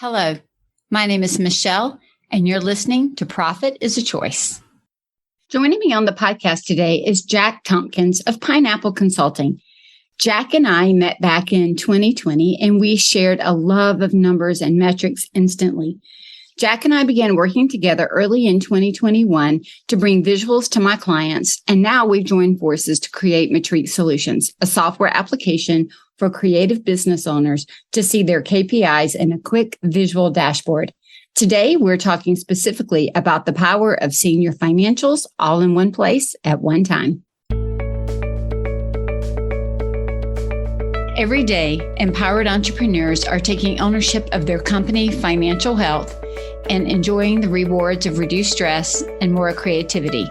Hello, my name is Michele, and you're listening to Profit is a Choice. Joining me on the podcast today is Jack Tompkins of Pineapple Consulting. Jack and I met back in 2020, and we shared a love of numbers and metrics instantly. Jack and I began working together early in 2021 to bring visuals to my clients, and now we've joined forces to create Metrique Solutions, a software application for creative business owners to see their KPIs in a quick visual dashboard. Today, we're talking specifically about the power of seeing your financials all in one place at one time. Every day, empowered entrepreneurs are taking ownership of their company financial health and enjoying the rewards of reduced stress and more creativity.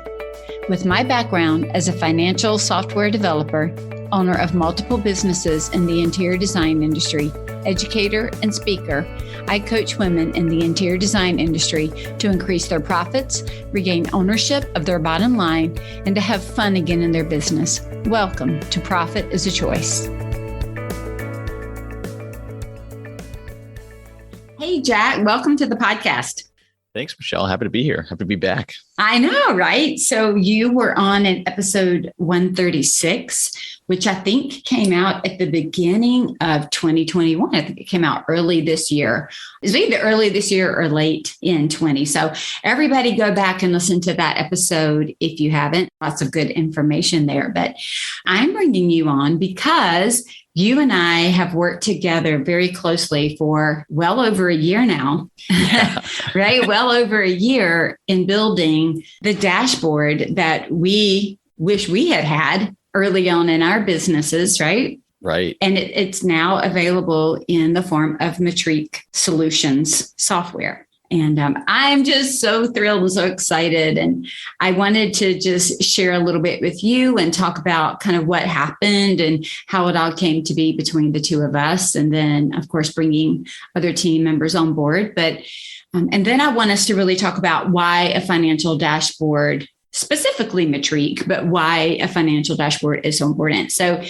With my background as a financial software developer, owner of multiple businesses in the interior design industry, educator, and speaker, I coach women in the interior design industry to increase their profits, regain ownership of their bottom line, and to have fun again in their business. Welcome to Profit is a Choice. Hey, Jack, welcome to the podcast. Thanks, Michele. Happy to be here. Happy to be back. I know, right? So you were on in episode 136, which I think came out at the beginning of 2021. I think it came out early this year. It's either early this year or late in 20. So everybody go back and listen to that episode if you haven't. Lots of good information there. But I'm bringing you on because you and I have worked together very closely for well over a year now, right? Well over a year in building the dashboard that we wish we had early on in our businesses, right? Right. And it's now available in the form of Metrique Solutions software. And I'm just so thrilled and so excited. And I wanted to just share a little bit with you and talk about kind of what happened and how it all came to be between the two of us. And then, of course, bringing other team members on board. But and then I want us to really talk about why a financial dashboard, specifically Metrique, but why a financial dashboard is so important. So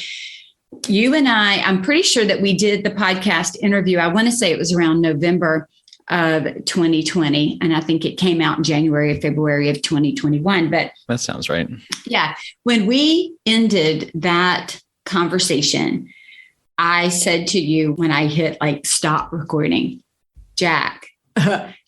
you and I'm pretty sure that we did the podcast interview. I want to say it was around November of 2020. And I think it came out in January or February of 2021. But that sounds right. Yeah. When we ended that conversation, I said to you when I hit stop recording, Jack,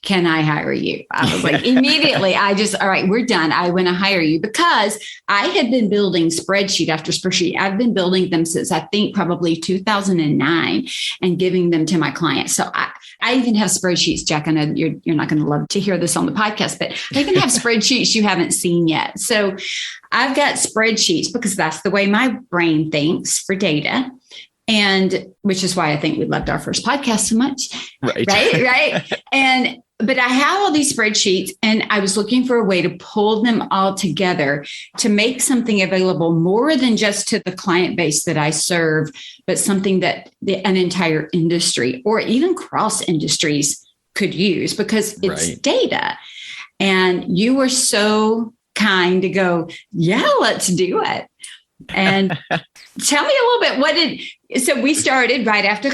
can I hire you? I was like, immediately, all right, we're done. I want to hire you because I had been building spreadsheet after spreadsheet. I've been building them since I think probably 2009 and giving them to my clients. So I even have spreadsheets, Jack. I know you're not going to love to hear this on the podcast, but I even have spreadsheets you haven't seen yet. So I've got spreadsheets because that's the way my brain thinks for data. And which is why I think we loved our first podcast so much. Right. But I have all these spreadsheets and I was looking for a way to pull them all together to make something available more than just to the client base that I serve, but something that an entire industry or even cross industries could use because it's data. And you were so kind to go, yeah, let's do it. And tell me a little bit, so we started right after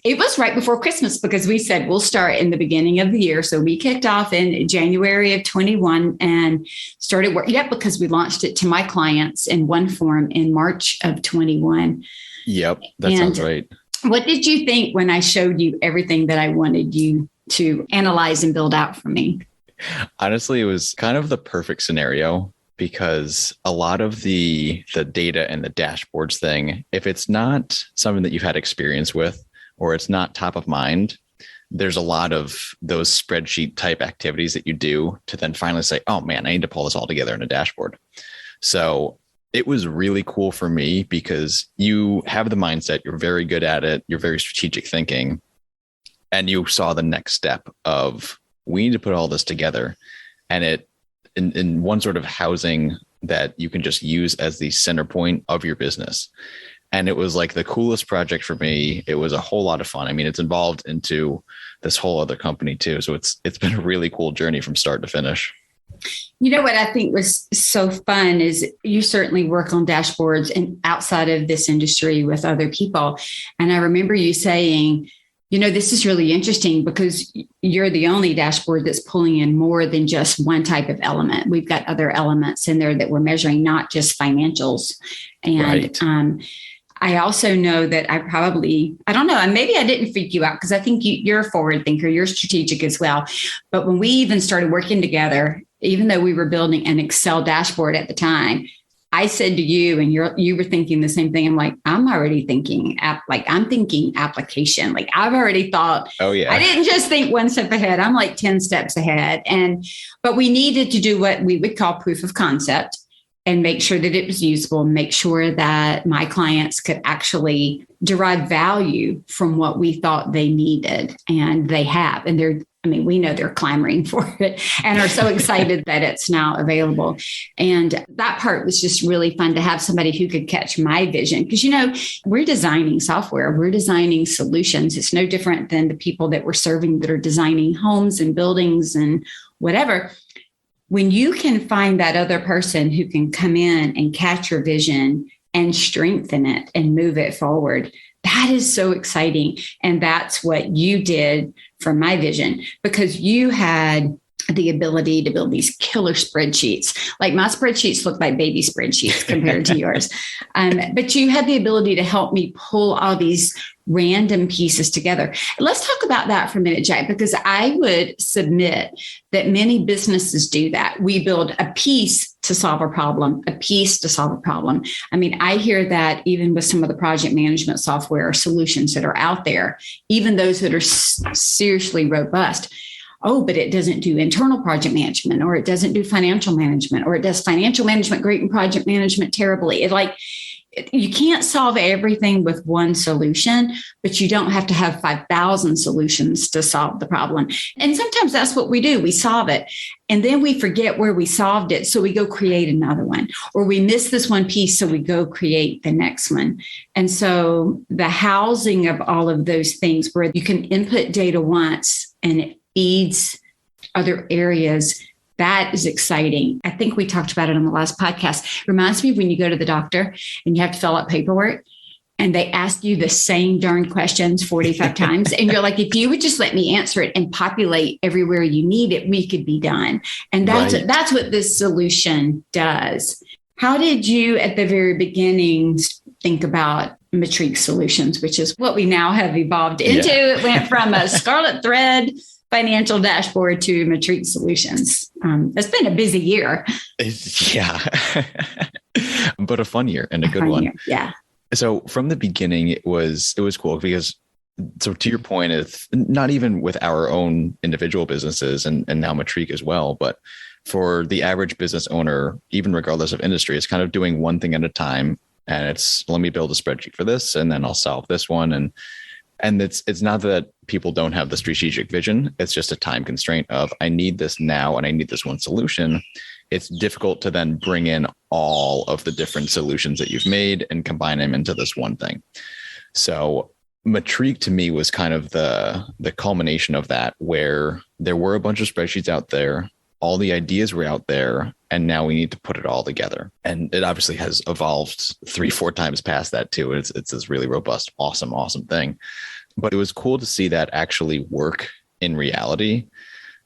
it was right before Christmas because we said we'll start in the beginning of the year. So we kicked off in January of 21 and started working because we launched it to my clients in one form in March of 21. Yep. That sounds right. What did you think when I showed you everything that I wanted you to analyze and build out for me? Honestly, it was kind of the perfect scenario. Because a lot of the data and the dashboards thing, if it's not something that you've had experience with, or it's not top of mind, there's a lot of those spreadsheet type activities that you do to then finally say, oh man, I need to pull this all together in a dashboard. So it was really cool for me because you have the mindset, you're very good at it, you're very strategic thinking, and you saw the next step of we need to put all this together and it in one sort of housing that you can just use as the center point of your business. And it was like the coolest project for me. It was a whole lot of fun. I mean, it's involved into this whole other company too. So it's been a really cool journey from start to finish. You know what I think was so fun is you certainly work on dashboards and outside of this industry with other people. And I remember you saying, This is really interesting because you're the only dashboard that's pulling in more than just one type of element. We've got other elements in there that we're measuring, not just financials. And right. I also know that I don't know, maybe I didn't freak you out because I think you're a forward thinker, you're strategic as well. But when we even started working together, even though we were building an Excel dashboard at the time, I said to you, and you were thinking the same thing. I'm like, I'm already thinking I'm thinking application. Like I've already thought, oh yeah, I didn't just think one step ahead. I'm like 10 steps ahead. But we needed to do what we would call proof of concept and make sure that it was usable, make sure that my clients could actually derive value from what we thought they needed. And they have, and we know they're clamoring for it and are so excited that it's now available. And that part was just really fun to have somebody who could catch my vision. Because, we're designing software, we're designing solutions. It's no different than the people that we're serving that are designing homes and buildings and whatever. When you can find that other person who can come in and catch your vision and strengthen it and move it forward, that is so exciting. And that's what you did for my vision, because you had the ability to build these killer spreadsheets. Like my spreadsheets look like baby spreadsheets compared to yours. But you had the ability to help me pull all these random pieces together. Let's talk about that for a minute, Jack, because I would submit that many businesses do that. We build a piece to solve a problem, a piece to solve a problem. I hear that even with some of the project management software solutions that are out there, even those that are seriously robust. Oh, but it doesn't do internal project management, or it doesn't do financial management, or it does financial management great and project management terribly. You can't solve everything with one solution, but you don't have to have 5,000 solutions to solve the problem. And sometimes that's what we do. We solve it, and then we forget where we solved it. So we go create another one, or we miss this one piece. So we go create the next one. And so the housing of all of those things where you can input data once and it feeds other areas, that is exciting. I think we talked about it on the last podcast. It reminds me of when you go to the doctor and you have to fill out paperwork and they ask you the same darn questions 45 times. And you're like, if you would just let me answer it and populate everywhere you need it, we could be done. And that's what this solution does. How did you at the very beginning think about Metrique Solutions, which is what we now have evolved into? Yeah. It went from a scarlet thread financial dashboard to Metrique Solutions. It's been a busy year. Yeah. But a fun year and a good one. Year. Yeah. So from the beginning, it was cool because, so to your point, it's not even with our own individual businesses and now Metrique as well, but for the average business owner, even regardless of industry, it's kind of doing one thing at a time. And it's, let me build a spreadsheet for this, and then I'll solve this one. And it's not that people don't have the strategic vision. It's just a time constraint of, I need this now and I need this one solution. It's difficult to then bring in all of the different solutions that you've made and combine them into this one thing. So Metrique to me was kind of the culmination of that, where there were a bunch of spreadsheets out there. All the ideas were out there, and now we need to put it all together. And it obviously has evolved 3-4 times past that too. It's this really robust, awesome thing. But it was cool to see that actually work in reality,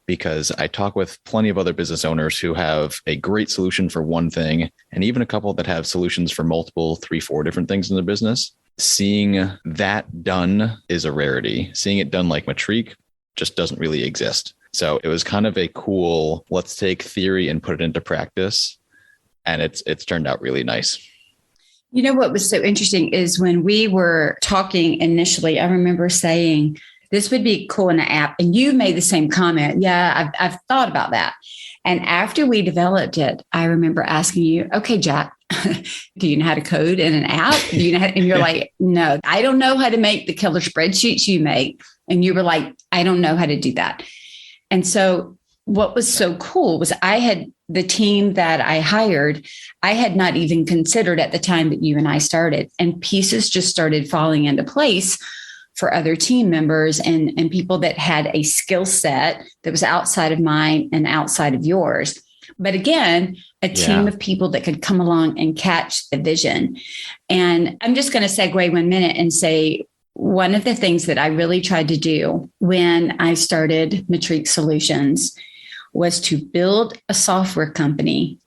because I talk with plenty of other business owners who have a great solution for one thing, and even a couple that have solutions for multiple, 3-4 different things in their business. Seeing that done is a rarity. Seeing it done like Metrique just doesn't really exist. So it was kind of a cool, let's take theory and put it into practice. And it's turned out really nice. You know, what was so interesting is when we were talking initially, I remember saying, this would be cool in an app. And you made the same comment. Yeah, I've thought about that. And after we developed it, I remember asking you, okay, Jack, do you know how to code in an app? Do you know how, and you're like, no, I don't know how to make the killer spreadsheets you make. And you were like, I don't know how to do that. And so what was so cool was the team that I hired, I had not even considered at the time that you and I started, and pieces just started falling into place for other team members and people that had a skill set that was outside of mine and outside of yours. But again, a team of people that could come along and catch the vision. And I'm just going to segue 1 minute and say, one of the things that I really tried to do when I started Metrique Solutions was to build a software company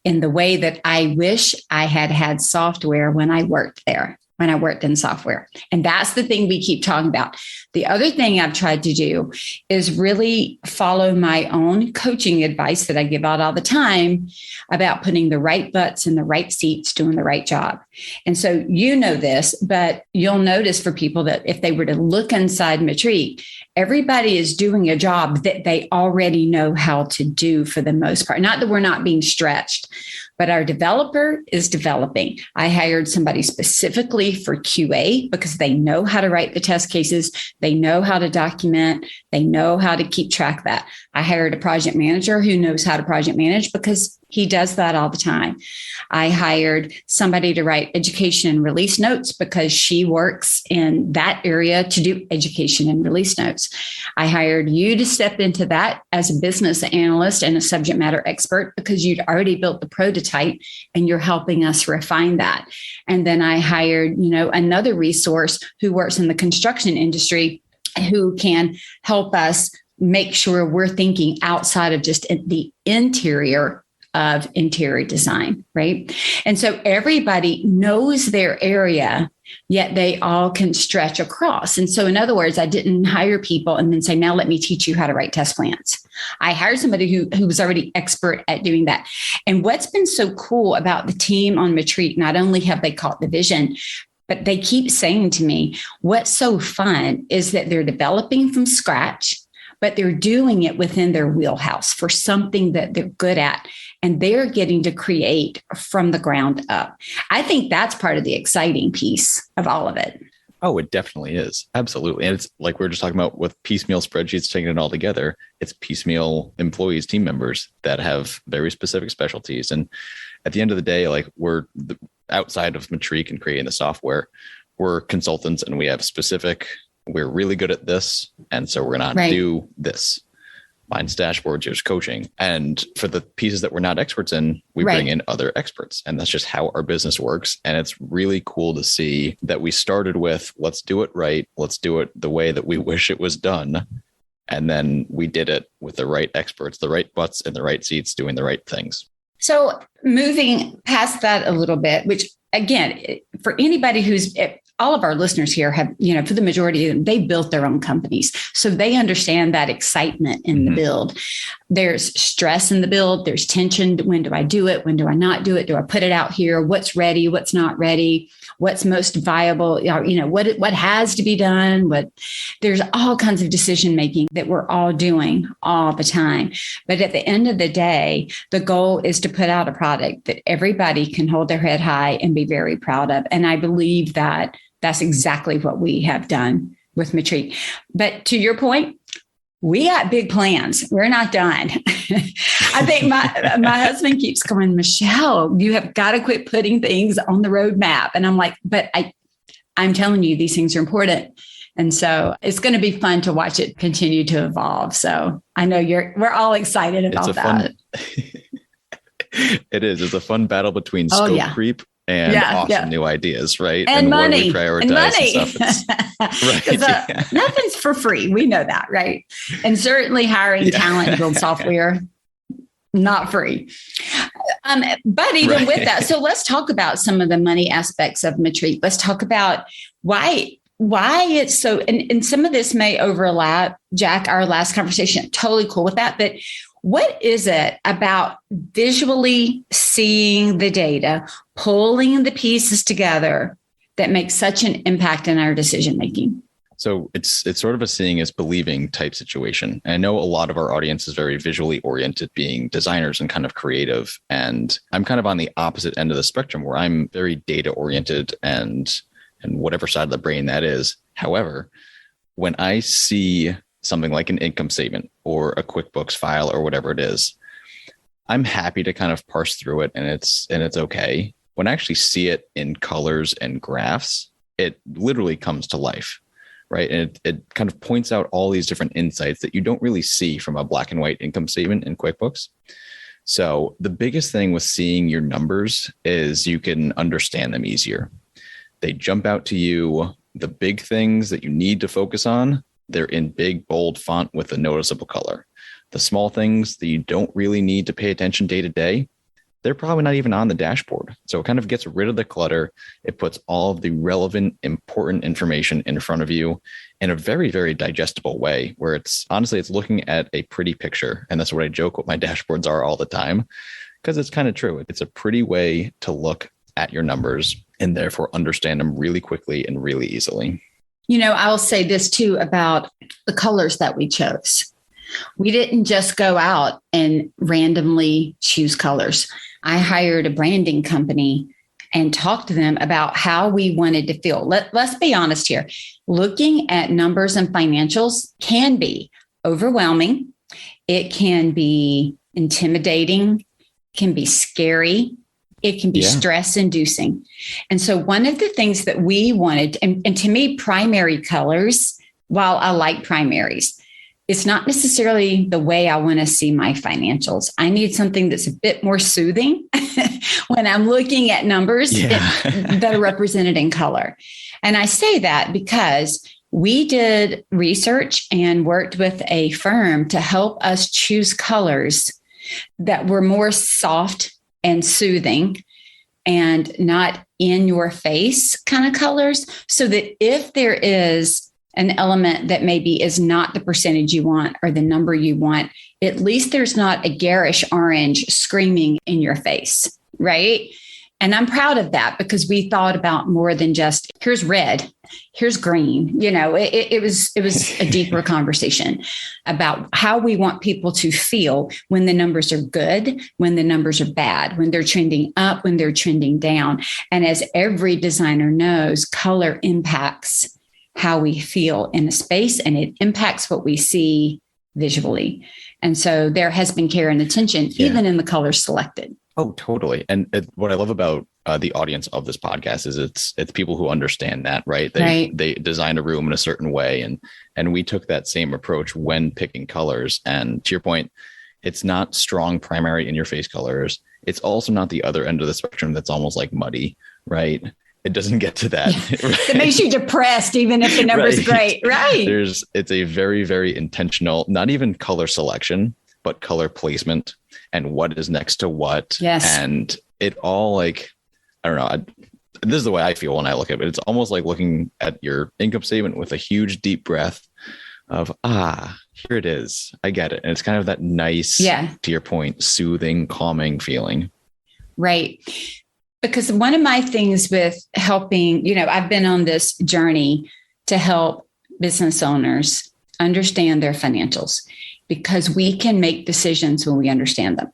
in the way that I wish I had had software when I worked there, when I worked in software. And that's the thing we keep talking about. The other thing I've tried to do is really follow my own coaching advice that I give out all the time about putting the right butts in the right seats, doing the right job. And so you know this, but you'll notice for people that if they were to look inside Metrique, everybody is doing a job that they already know how to do for the most part. Not that we're not being stretched, but our developer is developing. I hired somebody specifically for QA because they know how to write the test cases. They know how to document. They know how to keep track of that. I hired a project manager who knows how to project manage because he does that all the time. I hired somebody to write education and release notes because she works in that area to do education and release notes. I hired you to step into that as a business analyst and a subject matter expert because you'd already built the prototype and you're helping us refine that. And then I hired, another resource who works in the construction industry who can help us make sure we're thinking outside of just the interior of interior design, right? And so everybody knows their area, yet they all can stretch across. And so in other words, I didn't hire people and then say, now let me teach you how to write test plans. I hired somebody who was already expert at doing that. And what's been so cool about the team on Metrique, not only have they caught the vision, but they keep saying to me, what's so fun is that they're developing from scratch, but they're doing it within their wheelhouse for something that they're good at. And they're getting to create from the ground up. I think that's part of the exciting piece of all of it. Oh, it definitely is. Absolutely. And it's like we were just talking about with piecemeal spreadsheets, taking it all together. It's piecemeal employees, team members that have very specific specialties. And at the end of the day, like we're outside of Metrique and creating the software, we're consultants and we have we're really good at this. And so we're going to do this. Mine's dashboards, yours coaching. And for the pieces that we're not experts in, we bring in other experts. And that's just how our business works. And it's really cool to see that we started with, let's do it right. Let's do it the way that we wish it was done. And then we did it with the right experts, the right butts in the right seats, doing the right things. So moving past that a little bit, which again, for anybody who's all of our listeners here have, for the majority of them, they built their own companies. So they understand that excitement in the build. There's stress in the build. There's tension. When do I do it? When do I not do it? Do I put it out here? What's ready? What's not ready? What's most viable? What has to be done? There's all kinds of decision making that we're all doing all the time. But at the end of the day, the goal is to put out a product that everybody can hold their head high and be very proud of. And I believe that that's exactly what we have done with Metrique. But to your point, we got big plans. We're not done. I think my husband keeps going, Michele, you have got to quit putting things on the roadmap. And I'm like, but I'm telling you, these things are important. And so it's going to be fun to watch it continue to evolve. So I know we're all excited about that. It is. It's a fun battle between scope creep and awesome new ideas, right? And money. What do we prioritize and stuff. Nothing's for free. We know that, right? And certainly hiring talent to build software, not free. But even with that, so let's talk about some of the money aspects of Metrique. Let's talk about why it's so, and some of this may overlap, Jack, our last conversation. Totally cool with that. But what is it about visually seeing the data, pulling the pieces together that makes such an impact in our decision making? So it's sort of a seeing is believing type situation. And I know a lot of our audience is very visually oriented, being designers and kind of creative. And I'm kind of on the opposite end of the spectrum where I'm very data oriented and whatever side of the brain that is. However, when I see something like an income statement or a QuickBooks file or whatever it is, I'm happy to kind of parse through it and it's okay. When I actually see it in colors and graphs, it literally comes to life, right? And it kind of points out all these different insights that you don't really see from a black and white income statement in QuickBooks. So the biggest thing with seeing your numbers is you can understand them easier. They jump out to you. the big things that you need to focus on, they're in big, bold font with a noticeable color. The small things that you don't really need to pay attention day to day, they're probably not even on the dashboard. So it kind of gets rid of the clutter. It puts all of the relevant, important information in front of you in a very, very digestible way, where it's honestly, it's looking at a pretty picture. And that's what I joke what my dashboards are all the time, because it's kind of true. It's a pretty way to look at your numbers and therefore understand them really quickly and really easily. I'll say this too about the colors that we chose. We didn't just go out and randomly choose colors. I hired a branding company and talked to them about how we wanted to feel. Let's be honest here. Looking at numbers and financials can be overwhelming. It can be intimidating, can be scary. It can be stress inducing. And so one of the things that we wanted, and to me, primary colors, while I like primaries, it's not necessarily the way I want to see my financials. I need something that's a bit more soothing when I'm looking at numbers that are represented in color. And I say that because we did research and worked with a firm to help us choose colors that were more soft and soothing and not in your face kind of colors, so that if there is an element that maybe is not the percentage you want or the number you want, at least there's not a garish orange screaming in your face, right? And I'm proud of that because we thought about more than just here's red, here's green. It was a deeper conversation about how we want people to feel when the numbers are good, when the numbers are bad, when they're trending up, when they're trending down. And as every designer knows, color impacts how we feel in a space, and it impacts what we see visually. And so there has been care and attention, even in the colors selected. Oh, totally. And what I love about the audience of this podcast is it's people who understand that, right? They design a room in a certain way. And we took that same approach when picking colors. And to your point, it's not strong primary in your face colors. It's also not the other end of the spectrum that's almost like muddy, right? It doesn't get to that. Right? It makes you depressed, even if the number's great, right? It's a very, very intentional, not even color selection, but color placement and what is next to what. Yes. And it all I don't know. This is the way I feel when I look at it. It's almost like looking at your income statement with a huge, deep breath of, here it is. I get it. And it's kind of that nice, to your point, soothing, calming feeling. Right. Because one of my things with helping, I've been on this journey to help business owners understand their financials, because we can make decisions when we understand them.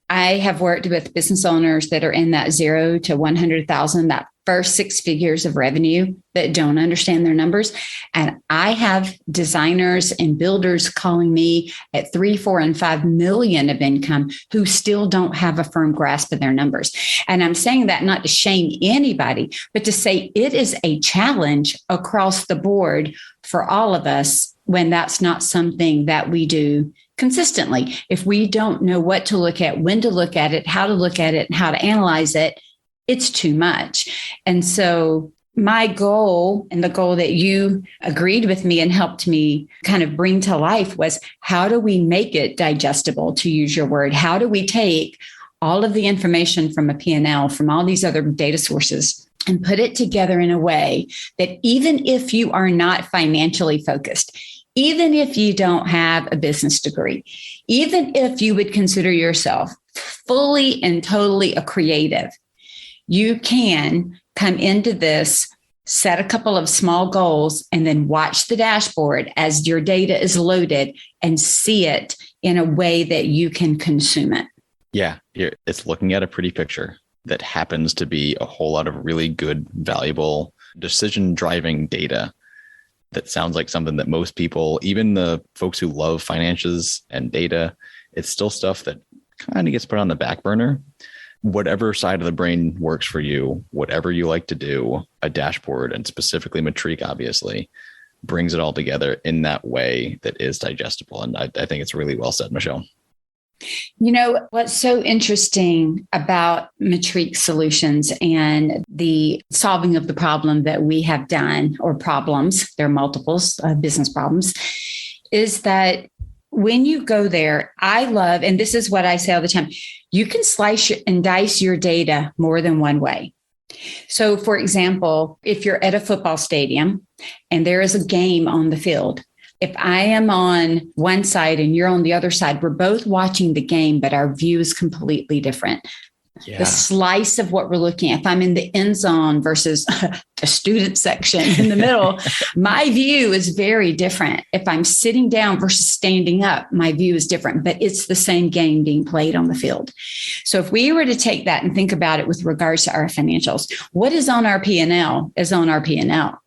I have worked with business owners that are in that 0 to 100,000, that first 6 figures of revenue, that don't understand their numbers. And I have designers and builders calling me at 3, 4, and 5 million of income who still don't have a firm grasp of their numbers. And I'm saying that not to shame anybody, but to say it is a challenge across the board for all of us when that's not something that we do consistently. If we don't know what to look at, when to look at it, how to look at it, and how to analyze it, it's too much. And so my goal, and the goal that you agreed with me and helped me kind of bring to life, was how do we make it digestible, to use your word? How do we take all of the information from a P&L, from all these other data sources, and put it together in a way that even if you are not financially focused, even if you don't have a business degree, even if you would consider yourself fully and totally a creative, you can come into this, set a couple of small goals, and then watch the dashboard as your data is loaded and see it in a way that you can consume it. Yeah, it's looking at a pretty picture that happens to be a whole lot of really good, valuable decision-driving data that sounds like something that most people, even the folks who love finances and data, it's still stuff that kind of gets put on the back burner. Whatever side of the brain works for you, whatever you like to do, a dashboard, and specifically Metrique, obviously, brings it all together in that way that is digestible. And I think it's really well said, Michele. You know, what's so interesting about Metrique Solutions and the solving of the problem that we have done, or problems, there are multiples, business problems, is that when you go there, I love, and this is what I say all the time, you can slice and dice your data more than one way. So, for example, if you're at a football stadium and there is a game on the field, if I am on one side and you're on the other side, we're both watching the game, but our view is completely different. Yeah. The slice of what we're looking at, if I'm in the end zone versus the student section in the middle, my view is very different. If I'm sitting down versus standing up, my view is different, but it's the same game being played on the field. So if we were to take that and think about it with regards to our financials, what is on our P&L is on our P&L.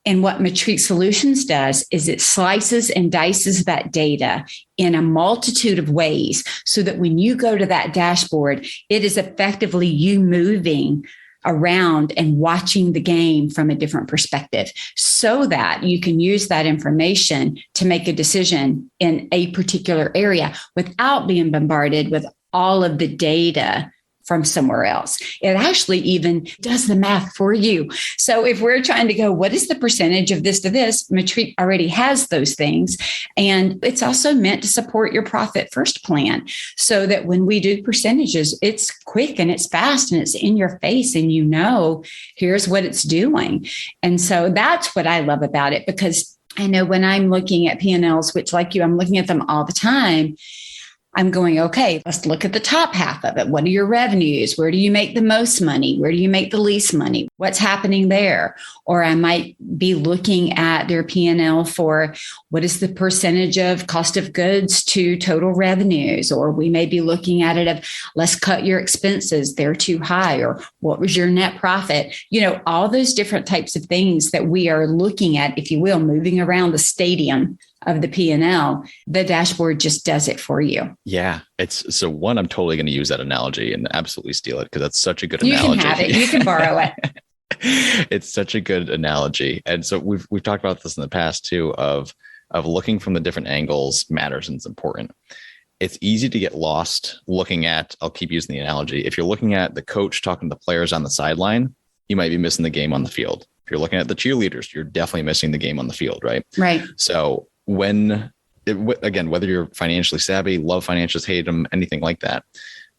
And what Metrique Solutions does is it slices and dices that data in a multitude of ways so that when you go to that dashboard, it is effectively you moving around and watching the game from a different perspective so that you can use that information to make a decision in a particular area without being bombarded with all of the data from somewhere else. It actually even does the math for you. So if we're trying to go, what is the percentage of this to this? Metrique already has those things. And it's also meant to support your profit first plan so that when we do percentages, it's quick and it's fast and it's in your face and you know, here's what it's doing. And so that's what I love about it, because I know when I'm looking at P&Ls, which like you, I'm looking at them all the time, I'm going, okay, let's look at the top half of it. What are your revenues? Where do you make the most money? Where do you make the least money? What's happening there? Or I might be looking at their P&L for what is the percentage of cost of goods to total revenues? Or we may be looking at it of let's cut your expenses. They're too high. Or what was your net profit? You know, all those different types of things that we are looking at, if you will, moving around the stadium of the P&L, the dashboard just does it for you. Yeah. It's so one, I'm totally going to use that analogy and absolutely steal it because that's such a good analogy. You can have it. You can borrow it. It's such a good analogy. And so we've talked about this in the past too, of looking from the different angles matters and it's important. It's easy to get lost looking at, I'll keep using the analogy. If you're looking at the coach talking to the players on the sideline, you might be missing the game on the field. If you're looking at the cheerleaders, you're definitely missing the game on the field, right? Right. So again, whether you're financially savvy, love financials, hate them, anything like that,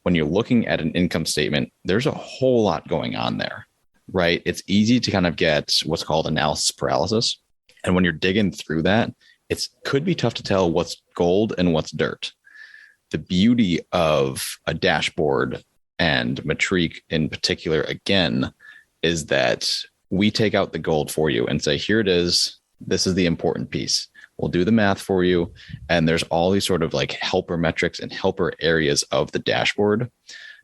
when you're looking at an income statement, there's a whole lot going on there, right? It's easy to kind of get what's called analysis paralysis. And when you're digging through that, it could be tough to tell what's gold and what's dirt. The beauty of a dashboard and Metrique in particular, again, is that we take out the gold for you and say, here it is. This is the important piece. We'll do the math for you. And there's all these sort of like helper metrics and helper areas of the dashboard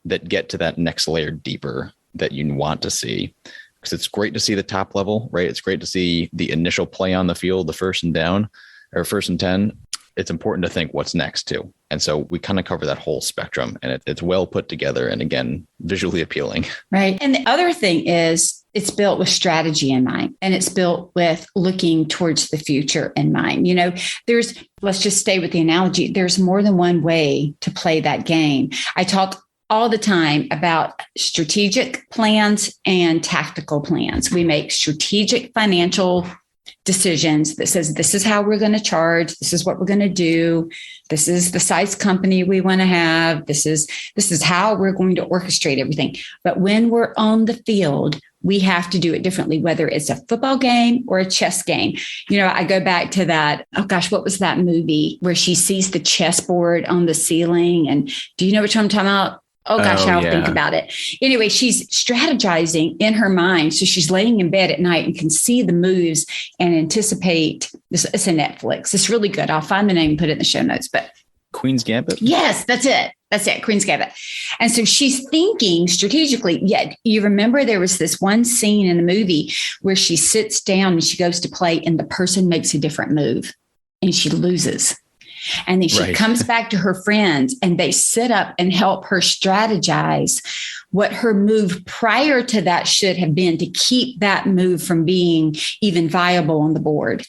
that get to that next layer deeper that you want to see. Because it's great to see the top level, right? It's great to see the initial play on the field, the first and down or first and 10. It's important to think what's next too. And so we kind of cover that whole spectrum and it's well put together. And again, visually appealing. Right. And the other thing is it's built with strategy in mind and it's built with looking towards the future in mind. You know, let's just stay with the analogy. There's more than one way to play that game. I talk all the time about strategic plans and tactical plans. We make strategic financial decisions that says, this is how we're going to charge. This is what we're going to do. This is the size company we want to have. This is how we're going to orchestrate everything. But when we're on the field, we have to do it differently, whether it's a football game or a chess game. You know, I go back to that. Oh gosh, what was that movie where she sees the chessboard on the ceiling? And do you know what I'm talking about? Oh gosh, I'll think about it. Anyway, she's strategizing in her mind. So she's laying in bed at night and can see the moves and anticipate this. It's a Netflix. It's really good. I'll find the name and put it in the show notes, but Queen's Gambit. Yes, that's it. Queen's Gambit. And so she's thinking strategically. Yet you remember there was this one scene in the movie where she sits down and she goes to play and the person makes a different move and she loses. And then she comes back to her friends and they sit up and help her strategize what her move prior to that should have been to keep that move from being even viable on the board.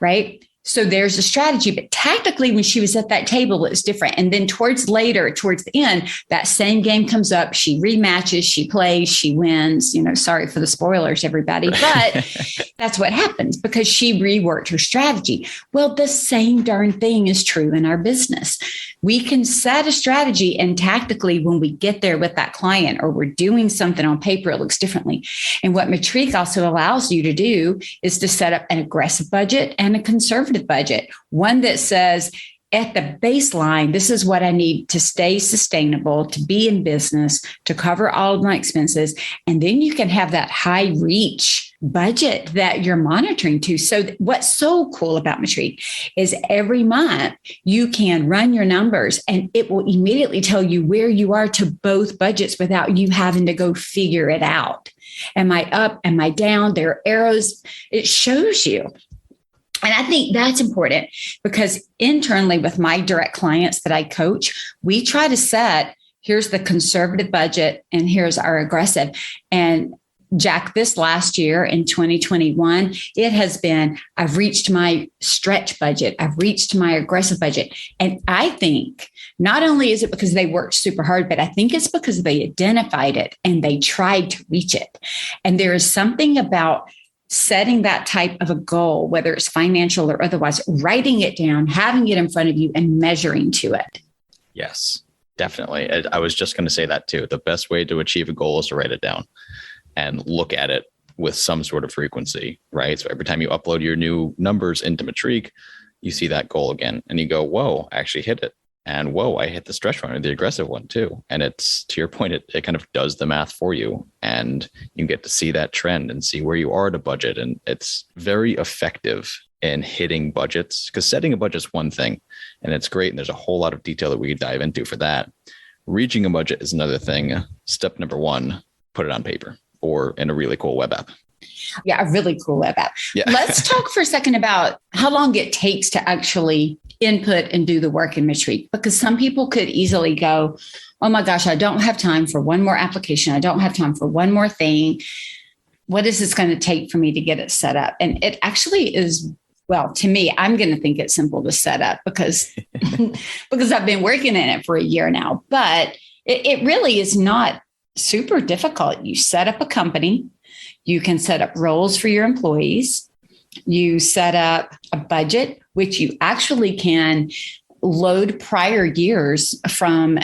Right. So there's a strategy, but tactically when she was at that table, it's different. And then towards the end, that same game comes up. She rematches, she plays, she wins. Sorry for the spoilers, everybody, but that's what happens because she reworked her strategy. Well, the same darn thing is true in our business. We can set a strategy and tactically when we get there with that client or we're doing something on paper, it looks differently. And what Metrique also allows you to do is to set up an aggressive budget and a conservative budget, one that says at the baseline, this is what I need to stay sustainable, to be in business, to cover all of my expenses. And then you can have that high reach budget that you're monitoring to. So what's so cool about Metrique is every month you can run your numbers and it will immediately tell you where you are to both budgets without you having to go figure it out. Am I up? Am I down? There are arrows. It shows you. And I think that's important because internally with my direct clients that I coach, we try to set, here's the conservative budget and here's our aggressive. And Jack, this last year in 2021, it has been, I've reached my stretch budget. I've reached my aggressive budget. And I think not only is it because they worked super hard, but I think it's because they identified it and they tried to reach it. And there is something about setting that type of a goal, whether it's financial or otherwise, writing it down, having it in front of you and measuring to it. Yes, definitely. I was just going to say that too. The best way to achieve a goal is to write it down and look at it with some sort of frequency, right? So every time you upload your new numbers into Metrique, you see that goal again and you go, whoa, I actually hit it. And whoa, I hit the stretch one or the aggressive one too. And it's, to your point, it kind of does the math for you and you get to see that trend and see where you are to budget. And it's very effective in hitting budgets because setting a budget is one thing and it's great. And there's a whole lot of detail that we could dive into for that. Reaching a budget is another thing. Step number one, put it on paper or in a really cool web app. Yeah, a really cool web app. Yeah. Let's talk for a second about how long it takes to actually input and do the work in Metrique, because some people could easily go, oh my gosh, I don't have time for one more application. I don't have time for one more thing. What is this going to take for me to get it set up? And it actually is, well, to me, I'm going to think it's simple to set up because, because I've been working in it for a year now, but it really is not super difficult. You set up a company. You can set up roles for your employees. You set up a budget, which you actually can load prior years from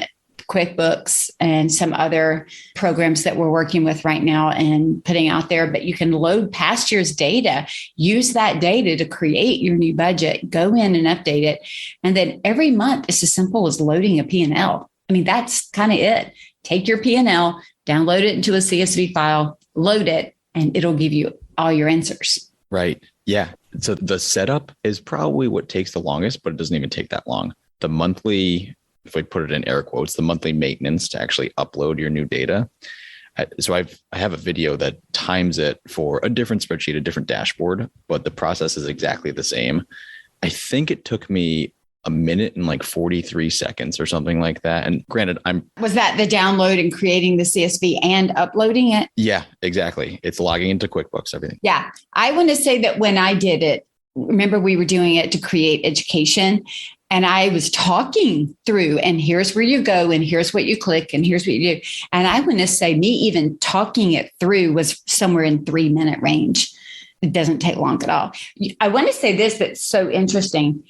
QuickBooks and some other programs that we're working with right now and putting out there. But you can load past year's data, use that data to create your new budget, go in and update it. And then every month, it's as simple as loading a P&L. I mean, that's kind of it. Take your P&L, download it into a CSV file, load it, and it'll give you all your answers. Right. Yeah. So the setup is probably what takes the longest, but it doesn't even take that long. The monthly, if we put it in air quotes, the monthly maintenance to actually upload your new data. So I have a video that times it for a different spreadsheet, a different dashboard, but the process is exactly the same. I think it took me a minute and like 43 seconds or something like that. And granted, Was that the download and creating the CSV and uploading it? Yeah, exactly. It's logging into QuickBooks, everything. Yeah. I want to say that when I did it, remember we were doing it to create education and I was talking through and here's where you go and here's what you click and here's what you do. And I want to say me even talking it through was somewhere in 3-minute range. It doesn't take long at all. I want to say this that's so interesting.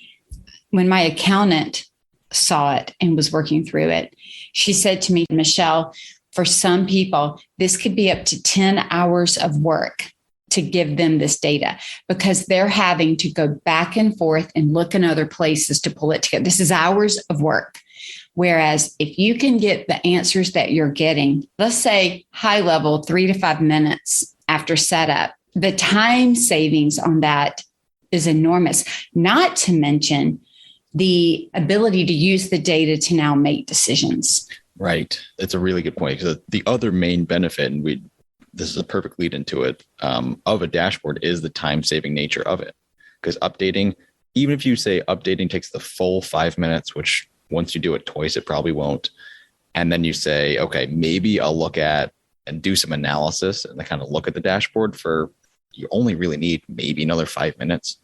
When my accountant saw it and was working through it, she said to me, Michele, for some people, this could be up to 10 hours of work to give them this data because they're having to go back and forth and look in other places to pull it together. This is hours of work. Whereas if you can get the answers that you're getting, let's say high level, 3 to 5 minutes after setup, the time savings on that is enormous, not to mention the ability to use the data to now make decisions. Right. That's a really good point. Because the other main benefit, and this is a perfect lead into it, of a dashboard is the time-saving nature of it. Because updating, even if you say updating takes the full 5 minutes, which once you do it twice, it probably won't. And then you say, okay, maybe I'll look at and do some analysis and kind of look at the dashboard for, you only really need maybe another 5 minutes.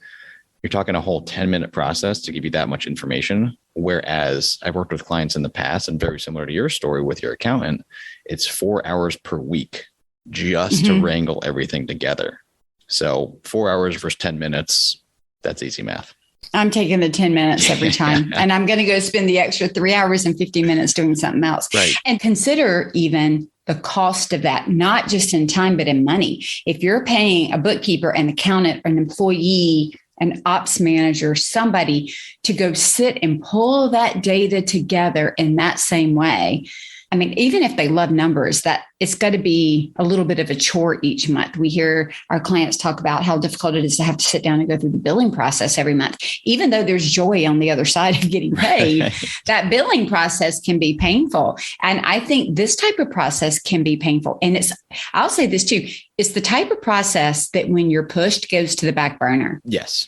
you're talking a whole 10-minute process to give you that much information. Whereas I've worked with clients in the past, and very similar to your story with your accountant, it's 4 hours per week just to wrangle everything together. So 4 hours versus 10 minutes, that's easy math. I'm taking the 10 minutes every time. And I'm going to go spend the extra 3 hours and 50 minutes doing something else. Right. And consider even the cost of that, not just in time, but in money. If you're paying a bookkeeper, an accountant, an employee, an ops manager, somebody to go sit and pull that data together in that same way. I mean, even if they love numbers, that it's got to be a little bit of a chore each month. We hear our clients talk about how difficult it is to have to sit down and go through the billing process every month. Even though there's joy on the other side of getting paid, that billing process can be painful. And I think this type of process can be painful. And I'll say this too, it's the type of process that when you're pushed goes to the back burner. Yes.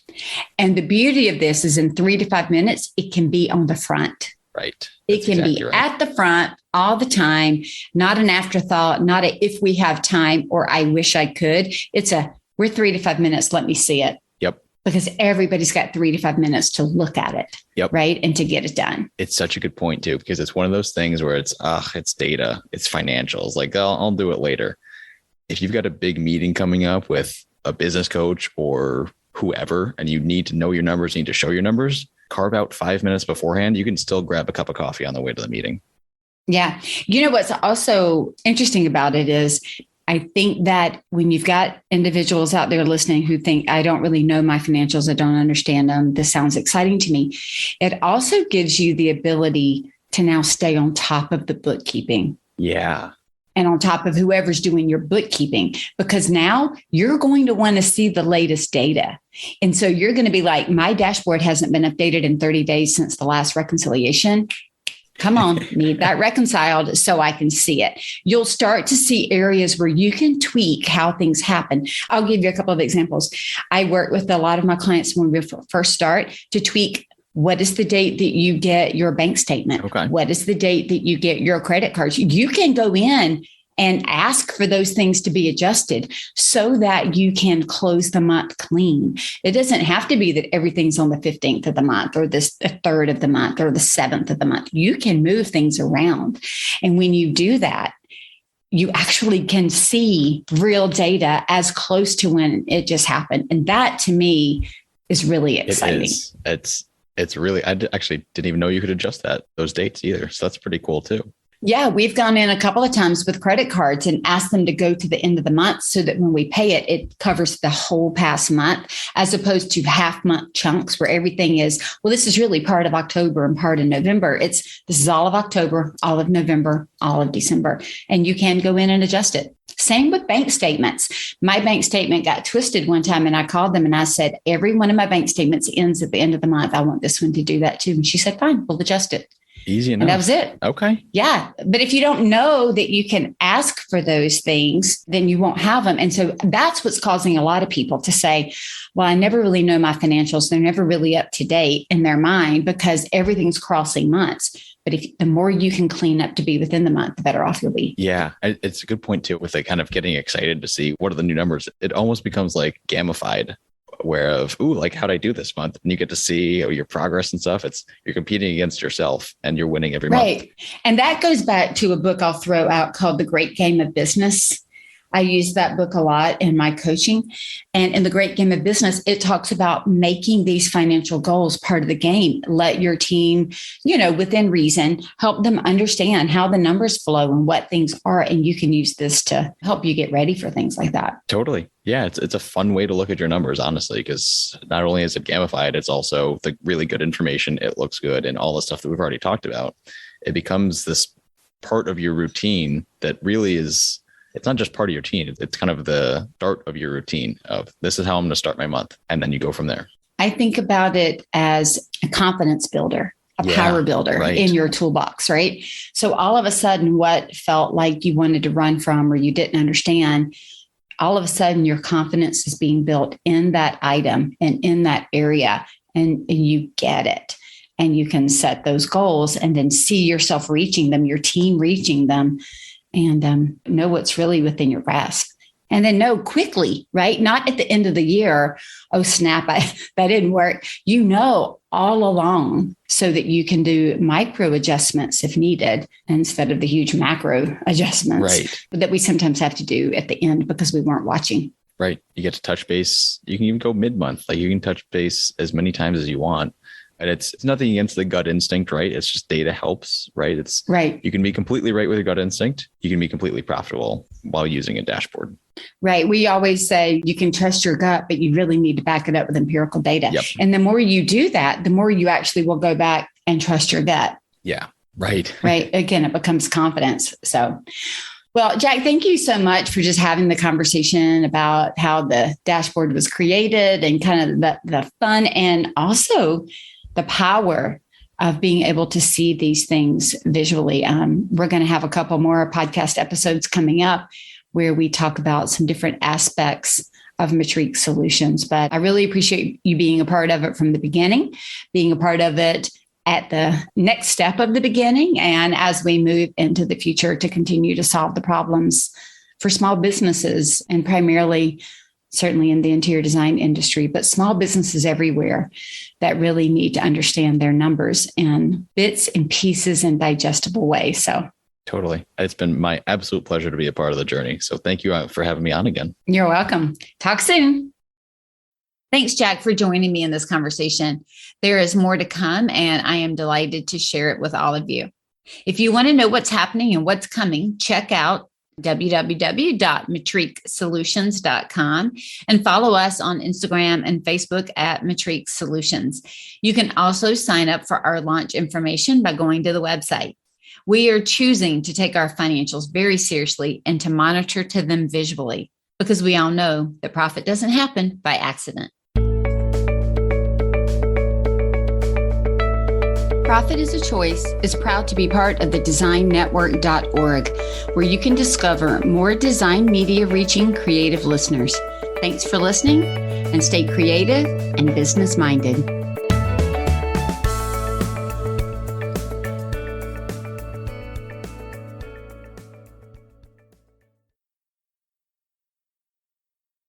And the beauty of this is in 3 to 5 minutes, it can be on the front. Right. It can be at the front all the time, not an afterthought, not a if we have time or I wish I could. It's we're 3 to 5 minutes. Let me see it. Yep. Because everybody's got 3 to 5 minutes to look at it. Yep. Right. And to get it done. It's such a good point too, because it's one of those things where it's data, it's financials. Like I'll do it later. If you've got a big meeting coming up with a business coach or whoever, and you need to know your numbers, need to show your numbers, carve out 5 minutes beforehand. You can still grab a cup of coffee on the way to the meeting. Yeah. You know, what's also interesting about it is I think that when you've got individuals out there listening who think, I don't really know my financials, I don't understand them, this sounds exciting to me. It also gives you the ability to now stay on top of the bookkeeping. Yeah. And on top of whoever's doing your bookkeeping, because now you're going to want to see the latest data. And so you're going to be like, my dashboard hasn't been updated in 30 days since the last reconciliation. Come on, need that reconciled so I can see it. You'll start to see areas where you can tweak how things happen. I'll give you a couple of examples. I work with a lot of my clients when we first start to tweak. What is the date that you get your bank statement? Okay. What is the date that you get your credit cards? You can go in and ask for those things to be adjusted so that you can close the month clean. It doesn't have to be that everything's on the 15th of the month or the 3rd of the month or the 7th of the month. You can move things around. And when you do that, you actually can see real data as close to when it just happened. And that to me is really exciting. It is. It's really, I actually didn't even know you could adjust those dates either. So that's pretty cool too. Yeah, we've gone in a couple of times with credit cards and asked them to go to the end of the month so that when we pay it, it covers the whole past month, as opposed to half month chunks where everything is, well, this is really part of October and part of November. This is all of October, all of November, all of December, and you can go in and adjust it. Same with bank statements. My bank statement got twisted one time and I called them and I said, every one of my bank statements ends at the end of the month. I want this one to do that too. And she said, fine, we'll adjust it. Easy enough. And that was it. Okay. Yeah. But if you don't know that you can ask for those things, then you won't have them. And so that's what's causing a lot of people to say, well, I never really know my financials. They're never really up to date in their mind because everything's crossing months. But the more you can clean up to be within the month, the better off you'll be. Yeah. It's a good point too, with like kind of getting excited to see what are the new numbers. It almost becomes like gamified. Like how'd I do this month? And you get to see your progress and stuff. You're competing against yourself and you're winning every month. Right. And that goes back to a book I'll throw out called The Great Game of Business. I use that book a lot in my coaching. And in The Great Game of Business, it talks about making these financial goals part of the game. Let your team, within reason, help them understand how the numbers flow and what things are. And you can use this to help you get ready for things like that. Totally. Yeah. It's a fun way to look at your numbers, honestly, because not only is it gamified, it's also the really good information. It looks good and all the stuff that we've already talked about. It becomes this part of your routine that really is, it's not just part of your routine. It's kind of the start of your routine of this is how I'm going to start my month. And then you go from there. I think about it as a confidence builder, a power builder in your toolbox, right? So all of a sudden, what felt like you wanted to run from or you didn't understand, all of a sudden your confidence is being built in that item and in that area, and you get it. And you can set those goals and then see yourself reaching them, your team reaching them, and know what's really within your grasp. and then know quickly, right? Not at the end of the year, oh, snap, that didn't work. You know all along so that you can do micro adjustments if needed instead of the huge macro adjustments that we sometimes have to do at the end because we weren't watching. Right. You get to touch base. You can even go mid-month. Like you can touch base as many times as you want. And it's nothing against the gut instinct, right? It's just data helps, right? It's right. You can be completely right with your gut instinct. You can be completely profitable while using a dashboard. Right. We always say you can trust your gut, but you really need to back it up with empirical data. Yep. And the more you do that, the more you actually will go back and trust your gut. Yeah. Right. Right. Again, it becomes confidence. So, well, Jack, thank you so much for just having the conversation about how the dashboard was created and kind of the fun and also the power of being able to see these things visually. We're going to have a couple more podcast episodes coming up where we talk about some different aspects of Metrique Solutions. But I really appreciate you being a part of it from the beginning, being a part of it at the next step of the beginning, and as we move into the future to continue to solve the problems for small businesses and primarily certainly in the interior design industry, but small businesses everywhere that really need to understand their numbers in bits and pieces in digestible ways. So totally. It's been my absolute pleasure to be a part of the journey. So thank you for having me on again. You're welcome. Talk soon. Thanks, Jack, for joining me in this conversation. There is more to come, and I am delighted to share it with all of you. If you want to know what's happening and what's coming, check out www.metriquesolutions.com and follow us on Instagram and Facebook at Metrique Solutions. You can also sign up for our launch information by going to the website. We are choosing to take our financials very seriously and to monitor to them visually because we all know that profit doesn't happen by accident. Profit is a Choice is proud to be part of the designnetwork.org, where you can discover more design media reaching creative listeners. Thanks for listening and stay creative and business minded.